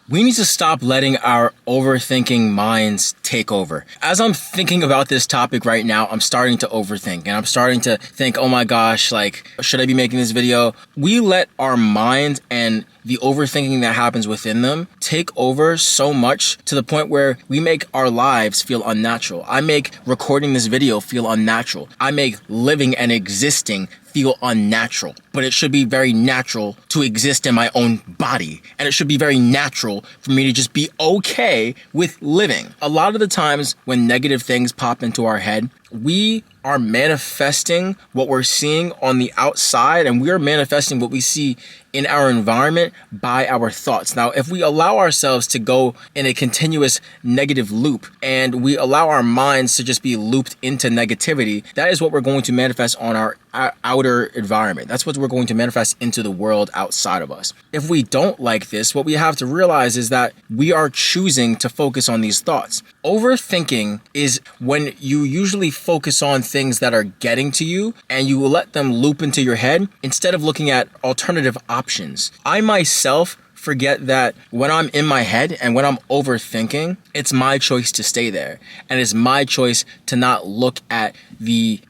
We need to stop letting our overthinking minds take over. As I'm thinking about this topic right now, I'm starting to overthink and I'm starting to think, oh my gosh, like, should I be making this video? We let our mind and the overthinking that happens within them take over so much to the point where we make our lives feel unnatural. I make recording this video feel unnatural. I make living and existing feel unnatural, but it should be very natural to exist in my own body. And it should be very natural for me to just be okay with living. A lot of the times when negative things pop into our head, we are manifesting what we're seeing on the outside, and we are manifesting what we see in our environment by our thoughts. Now, if we allow ourselves to go in a continuous negative loop and we allow our minds to just be looped into negativity, that is what we're going to manifest on our outer environment. That's what we're going to manifest into the world outside of us. If we don't like this, what we have to realize is that we are choosing to focus on these thoughts. Overthinking is when you usually focus on things that are getting to you and you will let them loop into your head instead of looking at alternative options. I myself forget that when I'm in my head and when I'm overthinking, it's my choice to stay there. And it's my choice to not look at the,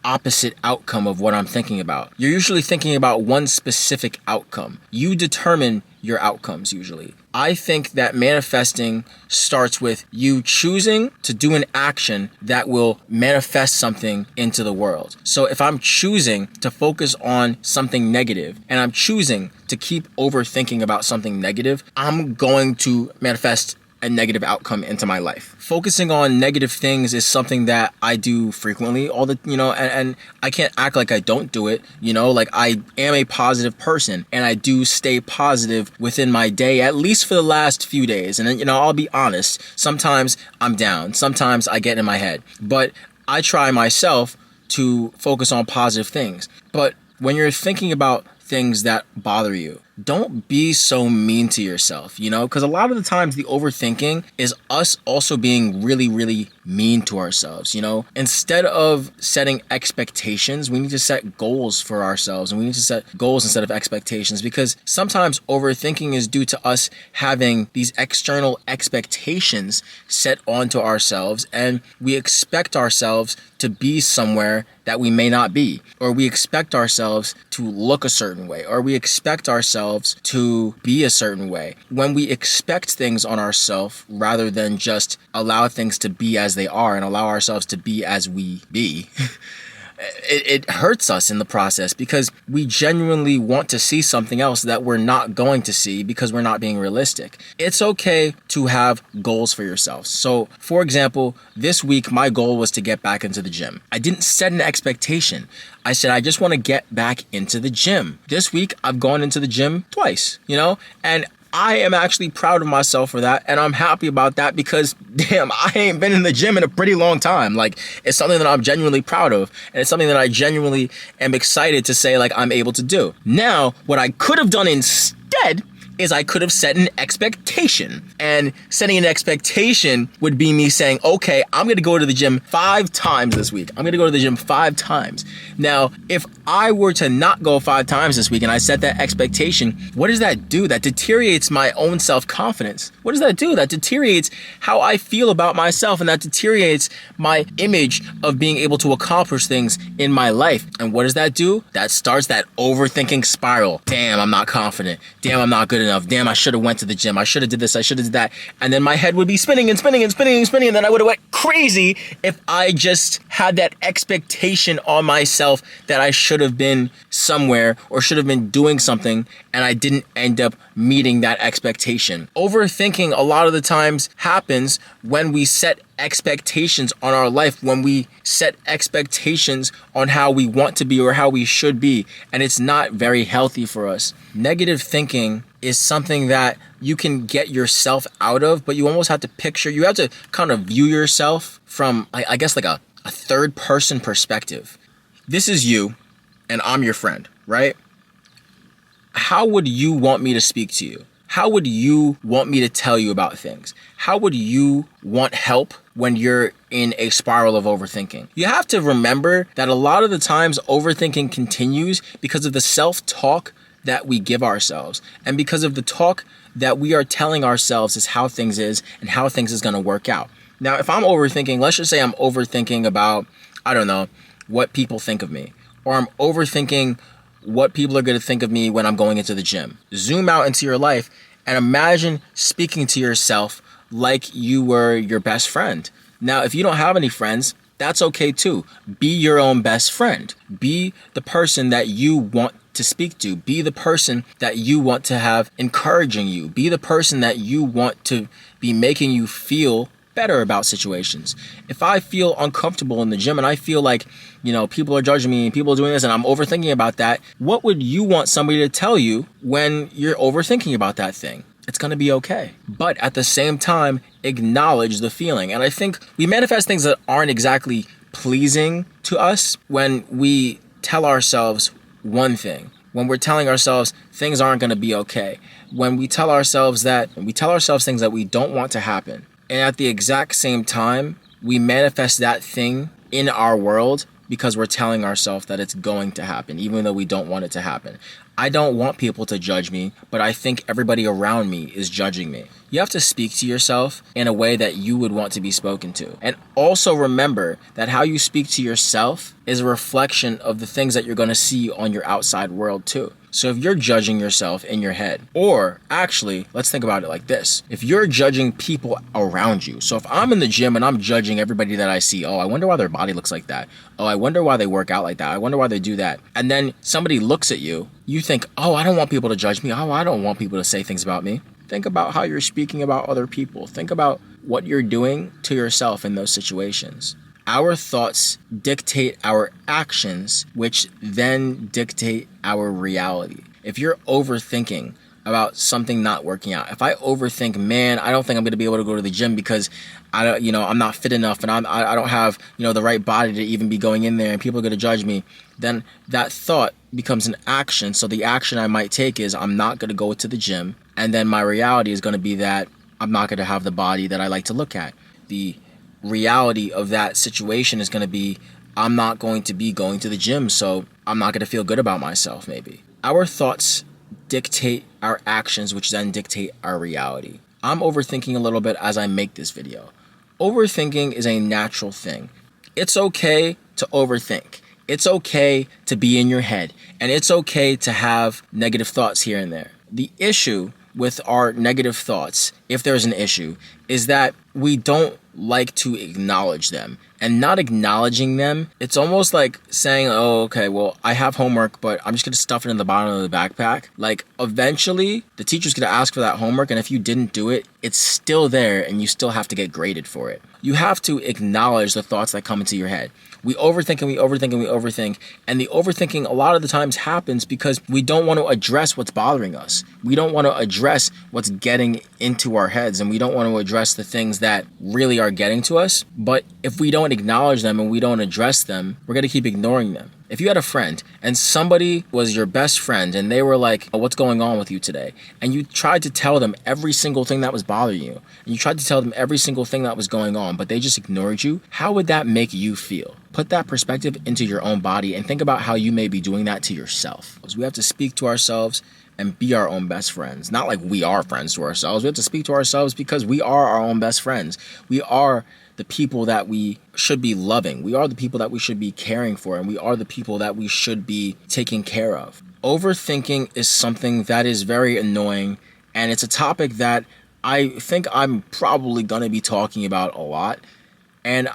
opposite outcome of what I'm thinking about. You're usually thinking about one specific outcome. You determine your outcomes usually. I think that manifesting starts with you choosing to do an action that will manifest something into the world. So if I'm choosing to focus on something negative and I'm choosing to keep overthinking about something negative, I'm going to manifest a negative outcome into my life. Focusing on negative things is something that I do frequently and I can't act like I don't do it, like I am a positive person and I do stay positive within my day, at least for the last few days. And then, I'll be honest, sometimes I'm down, sometimes I get in my head, but I try myself to focus on positive things. But when you're thinking about things that bother you, don't be so mean to yourself, because a lot of the times the overthinking is us also being really, really mean to ourselves, Instead of setting expectations, we need to set goals for ourselves, and we need to set goals instead of expectations, because sometimes overthinking is due to us having these external expectations set onto ourselves, and we expect ourselves to be somewhere that we may not be, or we expect ourselves to look a certain way, or we expect ourselves to be a certain way. When we expect things on ourselves rather than just allow things to be as they are and allow ourselves to be as we be, it hurts us in the process because we genuinely want to see something else that we're not going to see because we're not being realistic. It's okay to have goals for yourself. So, for example, this week, my goal was to get back into the gym. I didn't set an expectation. I said, I just want to get back into the gym. This week, I've gone into the gym twice, and I am actually proud of myself for that, and I'm happy about that because, damn, I ain't been in the gym in a pretty long time. Like, it's something that I'm genuinely proud of, and it's something that I genuinely am excited to say, like, I'm able to do. Now, what I could have done instead is I could have set an expectation. And setting an expectation would be me saying, okay, I'm going to go to the gym 5 times this week. I'm going to go to the gym 5 times. Now, if I were to not go 5 times this week and I set that expectation, what does that do? That deteriorates my own self-confidence. What does that do? That deteriorates how I feel about myself, and that deteriorates my image of being able to accomplish things in my life. And what does that do? That starts that overthinking spiral. Damn, I'm not confident. Damn, I'm not good enough. Damn, I should have went to the gym. I should have did this. I should have did that. And then my head would be spinning and spinning and spinning and spinning. And then I would have went crazy if I just had that expectation on myself that I should have been somewhere or should have been doing something, and I didn't end up meeting that expectation. Overthinking a lot of the times happens when we set expectations on our life, when we set expectations on how we want to be or how we should be, and it's not very healthy for us. Negative thinking is something that you can get yourself out of, but you almost have to you have to kind of view yourself from, I guess, like a third person perspective. This is you, and I'm your friend, right? How would you want me to speak to you? How would you want me to tell you about things? How would you want help when you're in a spiral of overthinking? You have to remember that a lot of the times overthinking continues because of the self-talk that we give ourselves, and because of the talk that we are telling ourselves is how things is and how things is going to work out. Now, if I'm overthinking, let's just say I'm overthinking about, I don't know, what people think of me, or I'm overthinking what people are going to think of me when I'm going into the gym. Zoom out into your life and imagine speaking to yourself like you were your best friend. Now, if you don't have any friends, that's okay too. Be your own best friend. Be the person that you want to speak to. Be the person that you want to have encouraging you. Be the person that you want to be making you feel better about situations. If I feel uncomfortable in the gym and I feel like, people are judging me and people are doing this and I'm overthinking about that, what would you want somebody to tell you when you're overthinking about that thing? It's going to be okay. But at the same time, acknowledge the feeling. And I think we manifest things that aren't exactly pleasing to us when we tell ourselves one thing. When we're telling ourselves things aren't going to be okay. When we tell ourselves things that we don't want to happen. And at the exact same time, we manifest that thing in our world because we're telling ourselves that it's going to happen, even though we don't want it to happen. I don't want people to judge me, but I think everybody around me is judging me. You have to speak to yourself in a way that you would want to be spoken to. And also remember that how you speak to yourself is a reflection of the things that you're going to see on your outside world too. So if you're judging yourself in your head, or actually, let's think about it like this. If you're judging people around you, so if I'm in the gym and I'm judging everybody that I see, oh, I wonder why their body looks like that. Oh, I wonder why they work out like that. I wonder why they do that. And then somebody looks at you, you think, oh, I don't want people to judge me. Oh, I don't want people to say things about me. Think about how you're speaking about other people. Think about what you're doing to yourself in those situations. Our thoughts dictate our actions, which then dictate our reality. If you're overthinking about something not working out, if I overthink, man, I don't think I'm going to be able to go to the gym because I'm not fit enough and I don't have, the right body to even be going in there and people are going to judge me, then that thought becomes an action. So the action I might take is I'm not going to go to the gym. And then my reality is going to be that I'm not going to have the body that I like to look at. The reality of that situation is going to be I'm not going to be going to the gym, so I'm not going to feel good about myself maybe. Our thoughts dictate our actions, which then dictate our reality. I'm overthinking a little bit as I make this video. Overthinking is a natural thing. It's okay to overthink. It's okay to be in your head, and it's okay to have negative thoughts here and there. The issue with our negative thoughts, if there's an issue, is that we don't like to acknowledge them. And not acknowledging them, it's almost like saying, oh, okay, well, I have homework, but I'm just going to stuff it in the bottom of the backpack. Like, eventually, the teacher's going to ask for that homework, and if you didn't do it, it's still there, and you still have to get graded for it. You have to acknowledge the thoughts that come into your head. We overthink and we overthink and we overthink. And the overthinking a lot of the times happens because we don't want to address what's bothering us. We don't want to address what's getting into our heads, and we don't want to address the things that really are getting to us. But if we don't acknowledge them and we don't address them, we're going to keep ignoring them. If you had a friend and somebody was your best friend and they were like, oh, what's going on with you today? And you tried to tell them every single thing that was bothering you, and you tried to tell them every single thing that was going on, but they just ignored you, how would that make you feel? Put that perspective into your own body and think about how you may be doing that to yourself. Because we have to speak to ourselves and be our own best friends. Not like we are friends to ourselves. We have to speak to ourselves because we are our own best friends. We are the people that we should be loving. We are the people that we should be caring for, and we are the people that we should be taking care of. Overthinking is something that is very annoying, and it's a topic that I think I'm probably going to be talking about a lot. And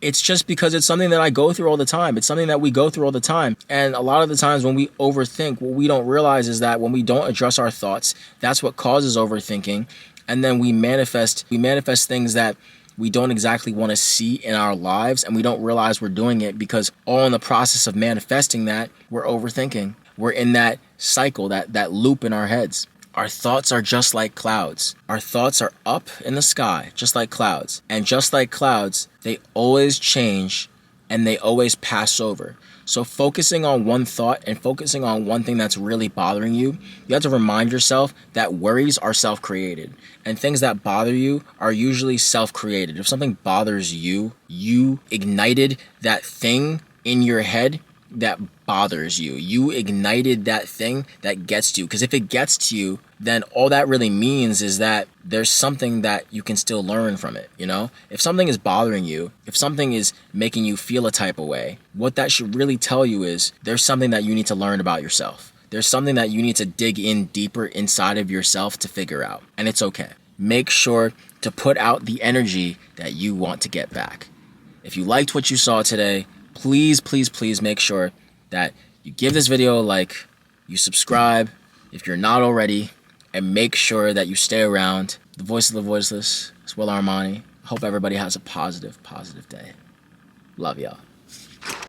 it's just because it's something that I go through all the time. It's something that we go through all the time. And a lot of the times when we overthink, what we don't realize is that when we don't address our thoughts, that's what causes overthinking. And then we manifest things that we don't exactly want to see in our lives, and we don't realize we're doing it because all in the process of manifesting that, we're overthinking. We're in that cycle, that loop in our heads. Our thoughts are just like clouds. Our thoughts are up in the sky, just like clouds. And just like clouds, they always change and they always pass over. So focusing on one thought and focusing on one thing that's really bothering you, you have to remind yourself that worries are self-created. And things that bother you are usually self-created. If something bothers you, you ignited that thing in your head that bothers you. You ignited that thing that gets to you. Because if it gets to you, then all that really means is that there's something that you can still learn from it, you know? If something is bothering you, if something is making you feel a type of way, what that should really tell you is there's something that you need to learn about yourself. There's something that you need to dig in deeper inside of yourself to figure out. And it's okay. Make sure to put out the energy that you want to get back. If you liked what you saw today, please, please, please make sure that you give this video a like, you subscribe if you're not already, and make sure that you stay around. The voice of the voiceless, it's Will Armani. Hope everybody has a positive day. Love y'all.